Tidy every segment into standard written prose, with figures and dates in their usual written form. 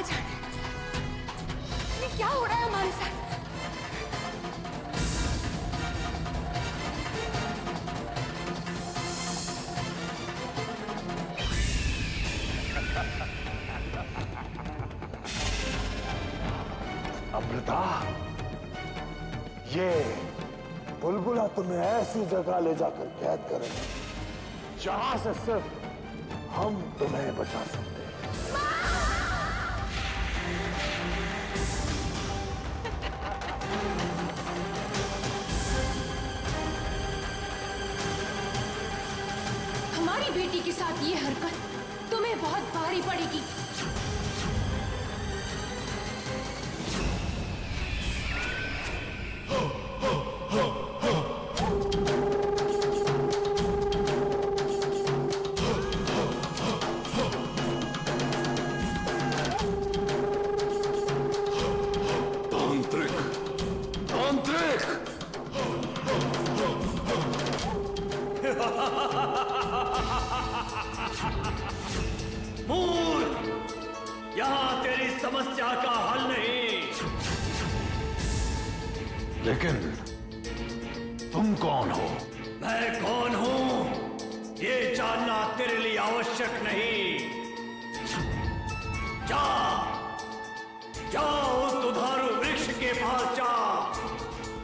जाने। ये क्या हो रहा है हमारे साथ? अमृता, ये बुलबुला तुम्हें ऐसी जगह ले जाकर कैद करेगा जहां से सिर्फ हम तुम्हें बचा सकते हैं। हमारी बेटी के साथ ये हरकत तुम्हें बहुत भारी पड़ेगी। यहाँ तेरी समस्या का हल नहीं। लेकिन तुम कौन हो? मैं कौन हूं ये जानना तेरे लिए आवश्यक नहीं। जा जा उस दुधारू वृक्ष के पास जा,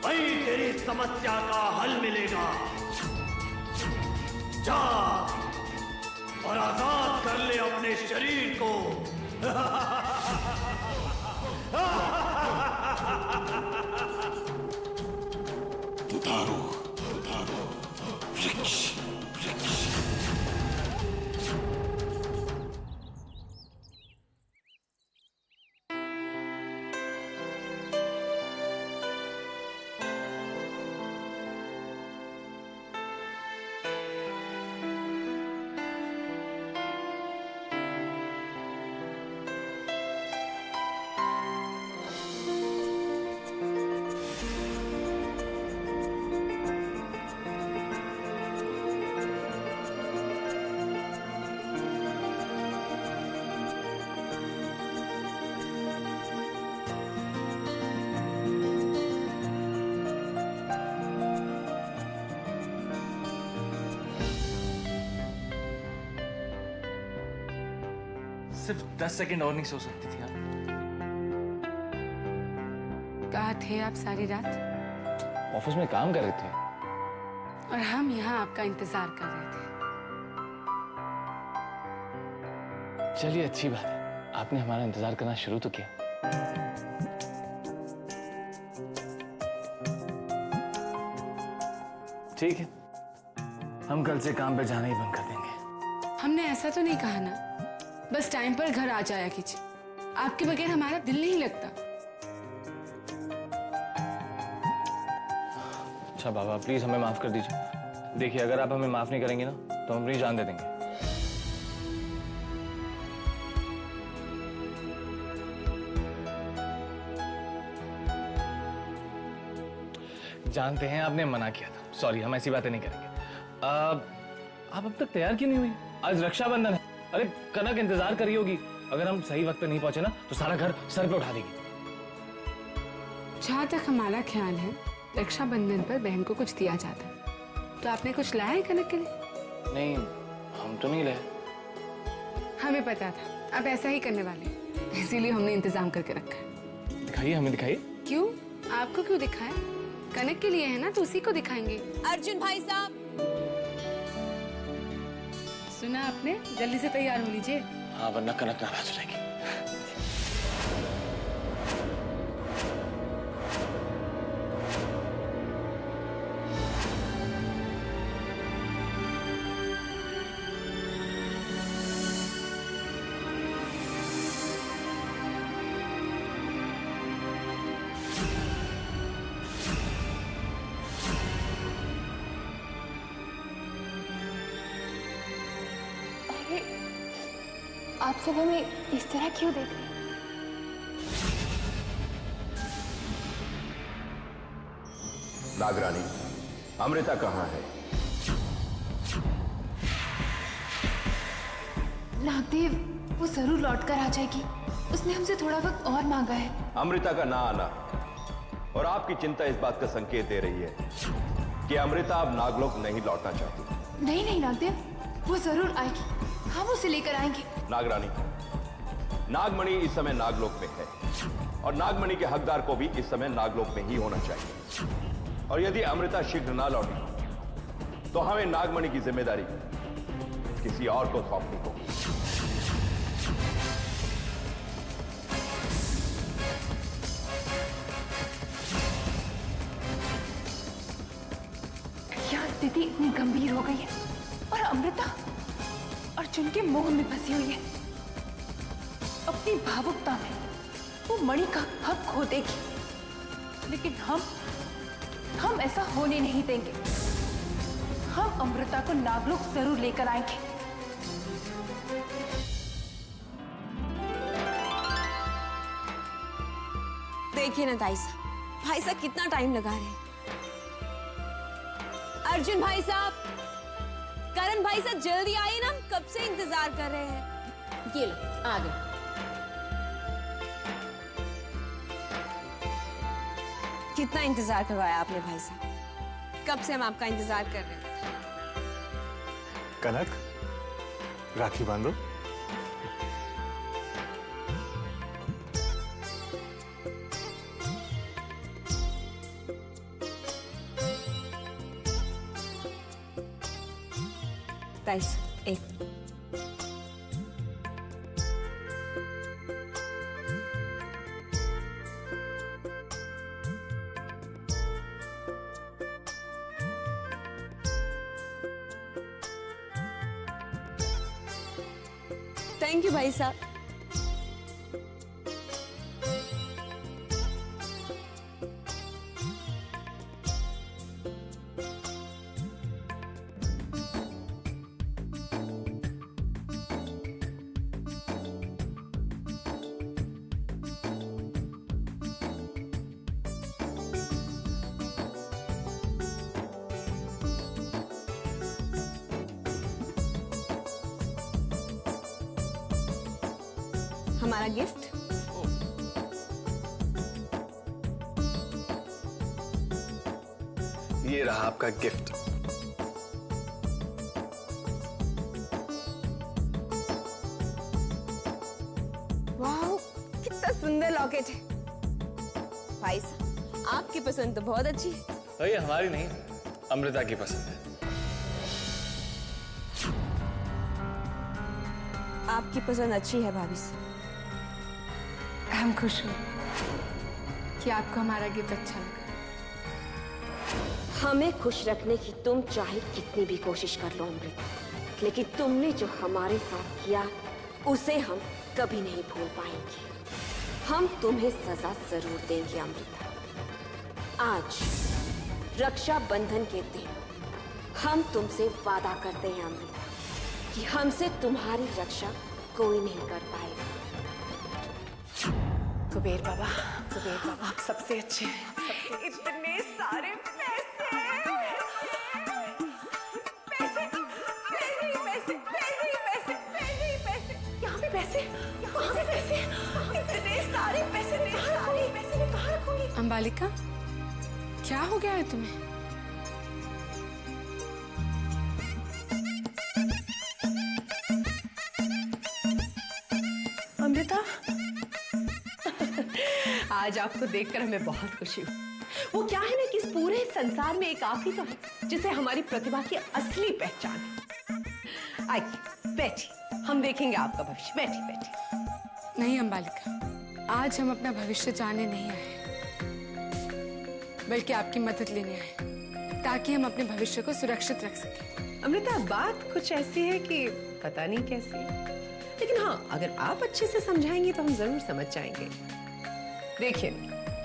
वहीं तेरी समस्या का हल मिलेगा। जा और आजाद कर ले अपने शरीर को। दुधारू दुधारू वृक्ष वृक्ष। सिर्फ 10 सेकंड और नहीं सो सकती थी आप? कहाँ थे आप सारी रात? ऑफिस में काम कर रहे थे और हम यहाँ आपका इंतजार कर रहे थे। चलिए अच्छी बात है, आपने हमारा इंतजार करना शुरू तो किया। ठीक है, हम कल से काम पे जाना ही बंद कर देंगे। हमने ऐसा तो नहीं कहा ना, बस टाइम पर घर आ जाया कीजिए। आपके बगैर हमारा दिल नहीं लगता। अच्छा बाबा, प्लीज हमें माफ कर दीजिए। देखिए, अगर आप हमें माफ नहीं करेंगे ना तो हम अपनी जान दे देंगे। जानते हैं आपने मना किया था, सॉरी, हम ऐसी बातें नहीं करेंगे। आप अब तक तैयार क्यों नहीं हुई? आज रक्षाबंधन है। अरे कनक इंतजार कर रही होगी। अगर हम सही वक्त पे नहीं पहुंचे ना तो सारा घर सर पे उठा देगी। जहाँ तक हमारा ख्याल है, रक्षाबंधन पर बहन को कुछ दिया जाता है। तो आपने कुछ लाया है कनक के लिए? नहीं, हम तो नहीं लाए। हमें पता था आप ऐसा ही करने वाले, इसीलिए हमने इंतजाम करके रखा है। दिखाइए, हमें दिखाइए। क्यों? आपको क्यों दिखाएं? कनक के लिए है ना, तो उसी को दिखाएंगे। अर्जुन भाई साहब, सुना आपने? जल्दी से तैयार हो लीजिए। हाँ, वरना कनक नाराज हो जाएगी। आप सब हमें इस तरह क्यों देख रहे हैं? नागरानी, अमृता कहाँ है? नागदेव, वो जरूर लौट कर आ जाएगी। उसने हमसे थोड़ा वक्त और मांगा है। अमृता का ना आना और आपकी चिंता इस बात का संकेत दे रही है कि अमृता अब नागलोक नहीं लौटना चाहती। नहीं नहीं नागदेव, वो जरूर आएगी, हम उसे लेकर आएंगे। नागरानी, नागमणि इस समय नागलोक में है और नागमणि के हकदार को भी इस समय नागलोक में ही होना चाहिए। और यदि अमृता शीघ्र ना लौटी तो हमें नागमणि की जिम्मेदारी किसी और को सौंपनी होगी। क्या स्थिति इतनी गंभीर हो गई है और अमृता अर्जुन के मोह में फंसी हुई है। अपनी भावुकता में वो मणि का हक खो देगी, लेकिन हम ऐसा होने नहीं देंगे। हम अमृता को नागलोक जरूर लेकर आएंगे। देखिए ना भाई साहब कितना टाइम लगा रहे हैं। अर्जुन भाई साहब, करण भाई साहब जल्दी आइए ना, हम कब से इंतजार कर रहे हैं। ये लो, आ गए। कितना इंतजार करवाया आपने भाई साहब, कब से हम आपका इंतजार कर रहे हैं। कनक, राखी बांधो। गाइस, एक थैंक यू भाई साहब। हमारा गिफ्ट। ये रहा आपका गिफ्ट। वाह, कितना सुंदर लॉकेट है भाई साहब। आपकी पसंद तो बहुत अच्छी है। तो ये हमारी नहीं, अमृता की पसंद है। आपकी पसंद अच्छी है भाभी साहब। हम खुश हुए कि आपको हमारा गिफ्ट अच्छा लगा। हमें खुश रखने की तुम चाहे कितनी भी कोशिश कर लो अमृता, लेकिन तुमने जो हमारे साथ किया उसे हम कभी नहीं भूल पाएंगे। हम तुम्हें सजा जरूर देंगे अमृता। आज रक्षाबंधन के दिन हम तुमसे वादा करते हैं अमृता कि हमसे तुम्हारी रक्षा कोई नहीं कर पाएगा। कुबेर बाबा, आप सबसे अच्छे हैं। इतने सारे पैसे, पैसे, यहाँ पे पैसे, वहाँ पे पैसे, इतने सारे पैसे मैं कहाँ रखूंगी? अंबालिका, क्या हो गया है तुम्हें? अमृता, आज आपको देखकर हमें बहुत खुशी हुई। वो क्या है ना कि इस पूरे संसार में एक आप ही तो है जिसे हमारी प्रतिभा की असली पहचान है। आइए बैठी, हम देखेंगे आपका भविष्य। बैठी बैठी। नहीं अंबालिका, आज हम अपना भविष्य जानने नहीं आए, बल्कि आपकी मदद लेने आए ताकि हम अपने भविष्य को सुरक्षित रख सकें। अमृता, बात कुछ ऐसी है कि पता नहीं कैसी, लेकिन हाँ, अगर आप अच्छे से समझाएंगे तो हम जरूर समझ जाएंगे। देखिए,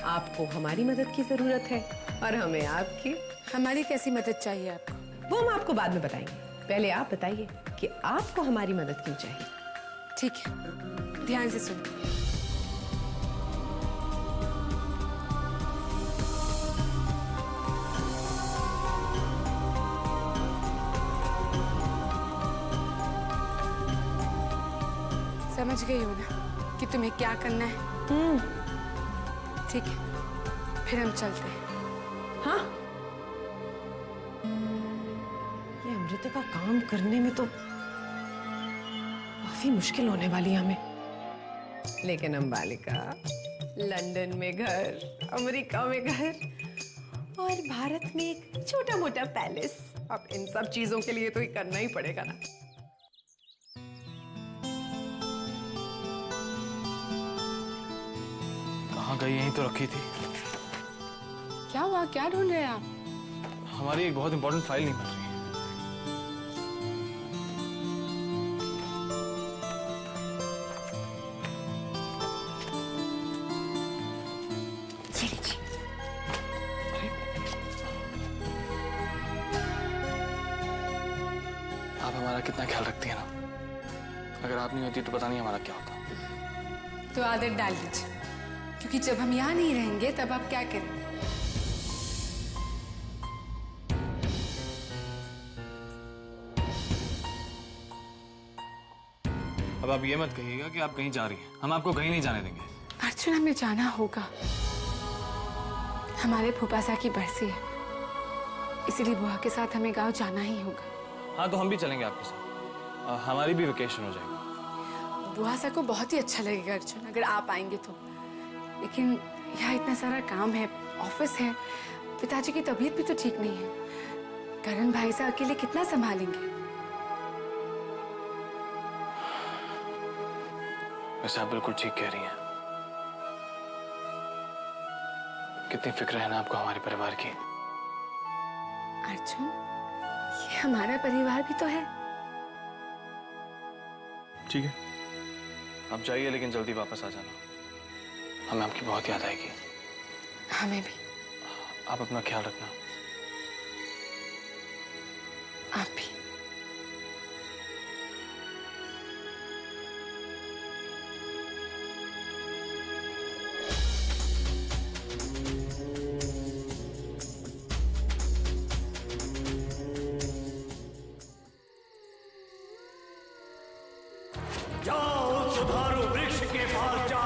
आपको हमारी मदद की जरूरत है और हमें आपकी। हमारी कैसी मदद चाहिए आपको? वो हम आपको बाद में बताएंगे। पहले आप बताइए कि आपको हमारी मदद क्यों चाहिए। ठीक है, ध्यान से सुनिए। समझ गई हो ना? कि तुम्हें क्या करना है। ठीक है, फिर हम चलते हैं। हाँ, ये अमृता का काम करने में तो काफी मुश्किल होने वाली है हमें। लेकिन अंबालिका, लंदन में घर, अमेरिका में घर और भारत में एक छोटा मोटा पैलेस, अब इन सब चीजों के लिए तो ये करना ही पड़ेगा ना। कहाँ गई? यहीं तो रखी थी। क्या हुआ, क्या ढूंढ रहे हैं आप? हमारी एक बहुत इंपॉर्टेंट फाइल नहीं मिल रही है। आप हमारा कितना ख्याल रखती है ना, अगर आप नहीं होती तो पता नहीं हमारा क्या होता। तो आदत डाल लीजिए, क्योंकि जब हम यहाँ नहीं रहेंगे तब आप क्या करेंगे? अब आप ये मत कहिएगा कि आप कहीं जा रही हैं। हम आपको कहीं नहीं जाने देंगे। अर्जुन, हमें जाना होगा। हमारे फूफासा की बरसी है, इसीलिए बुआ के साथ हमें गांव जाना ही होगा। हाँ, तो हम भी चलेंगे आपके साथ। हमारी भी वेकेशन हो जाएगी। बुआ सा को बहुत ही अच्छा लगेगा अर्जुन, अगर आप आएंगे तो। लेकिन यहाँ इतना सारा काम है, ऑफिस है, पिताजी की तबीयत भी तो ठीक नहीं है। करण भाई से अकेले कितना संभालेंगे? वैसे आप बिल्कुल ठीक कह रही हैं। कितनी फिक्र है ना आपको हमारे परिवार की। अर्जुन, ये हमारा परिवार भी तो है। ठीक है, आप जाइए, लेकिन जल्दी वापस आ जाना। हमें आपकी बहुत याद आएगी। हमें भी। आप अपना ख्याल रखना। आप भी। जाओ सुधारू वृक्ष के पास जा,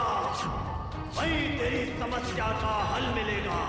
वहीं तेरी समस्या का हल मिलेगा।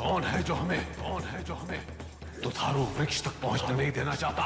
कौन है जो हमें दुधारू वृक्ष तक पहुंचने नहीं देना चाहता?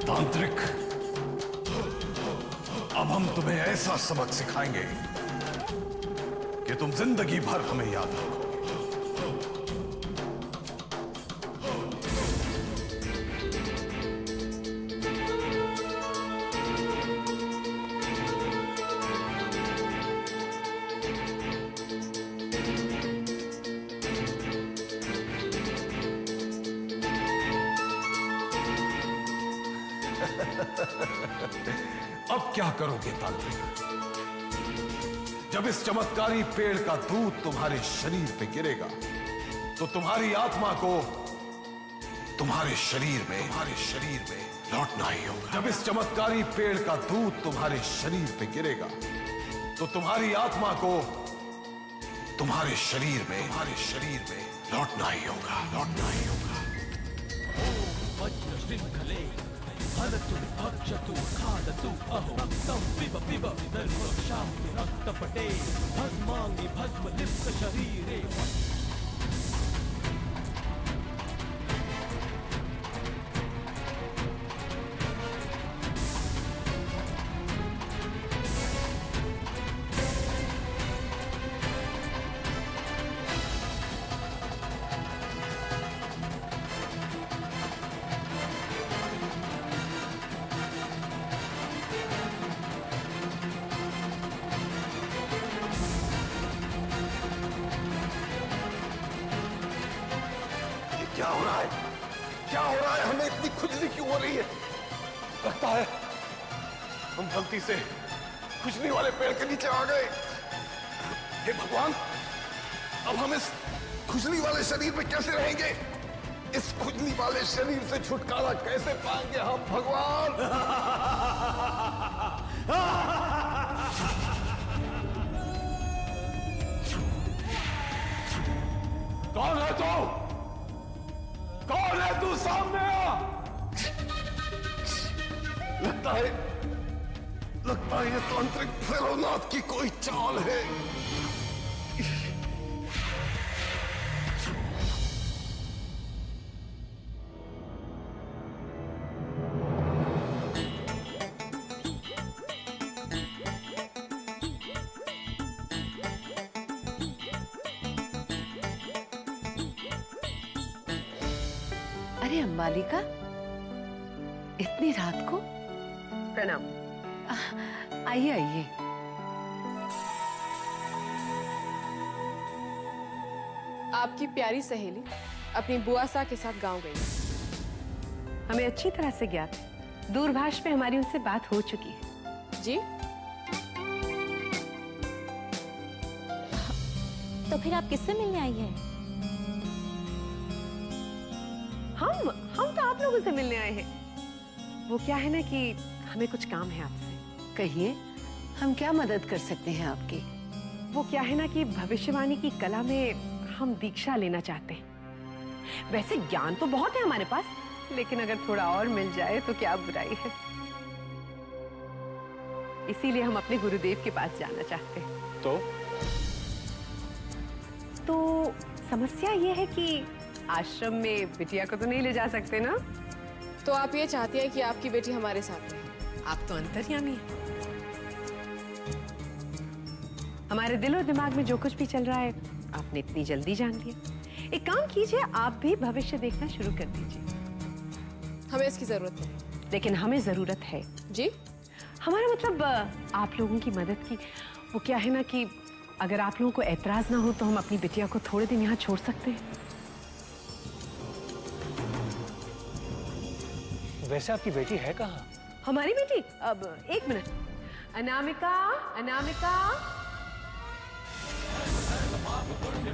तांत्रिक, अब हम तुम्हें ऐसा सबक सिखाएंगे कि तुम जिंदगी भर हमें याद रखो। अब क्या करोगे तांत्रिक? जब इस चमत्कारी पेड़ का दूध तुम्हारे शरीर पे गिरेगा तो तुम्हारी आत्मा को तुम्हारे शरीर में लौटना ही होगा। जब इस चमत्कारी पेड़ का दूध तुम्हारे शरीर पे गिरेगा तो तुम्हारी आत्मा को तुम्हारे शरीर में लौटना ही होगा। क्या हो रहा है? क्या हो रहा है? हमें इतनी खुजली क्यों हो रही है? लगता है हम गलती से खुजली वाले पेड़ के नीचे आ गए। हे भगवान, अब हम इस खुजली वाले शरीर में कैसे रहेंगे? इस खुजली वाले शरीर से छुटकारा कैसे पाएंगे हम भगवान? कौन है तू? कौन है तू? सामने आ! लगता है ये तांत्रिक भैरवनाथ की कोई चाल है। अरे अंबालिका, इतनी रात को? प्रणाम। आइए आइए। आपकी प्यारी सहेली अपनी बुआ सा के साथ गांव गई। हमें अच्छी तरह से ज्ञात है, दूरभाष पे हमारी उनसे बात हो चुकी है। जी? तो फिर आप किससे मिलने आई है? हम तो आप लोगों से मिलने आए हैं। वो क्या है ना कि हमें कुछ काम है आपसे। कहिए, हम क्या मदद कर सकते हैं आपकी? वो क्या है ना कि भविष्यवाणी की कला में हम दीक्षा लेना चाहते हैं। वैसे ज्ञान तो बहुत है हमारे पास, लेकिन अगर थोड़ा और मिल जाए तो क्या बुराई है। इसीलिए हम अपने गुरुदेव के पास जाना चाहते हैं। तो समस्या ये है कि आश्रम में बिटिया को तो नहीं ले जा सकते ना। तो आप ये चाहती हैं कि आपकी बेटी हमारे साथ रहे? आप तो अंतर्यामी हैं। हमारे दिल और दिमाग में जो कुछ भी चल रहा है आपने इतनी जल्दी जान लिया। एक काम कीजिए, आप भी भविष्य देखना शुरू कर दीजिए। हमें इसकी जरूरत है। लेकिन हमें जरूरत है। जी? हमारा मतलब आप लोगों की मदद की। वो क्या है ना कि अगर आप लोगों को ऐतराज ना हो तो हम अपनी बिटिया को थोड़े दिन यहाँ छोड़ सकते हैं। वैसे आपकी बेटी है कहाँ? हमारी बेटी? अब एक मिनट। अनामिका, अनामिका।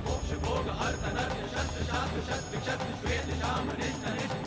मोक्ष भोग हर तनर्थ शस्त्र शास्त्र शस्त्र शस्त्र श्वेत श्याम निष्ठ निष्ठ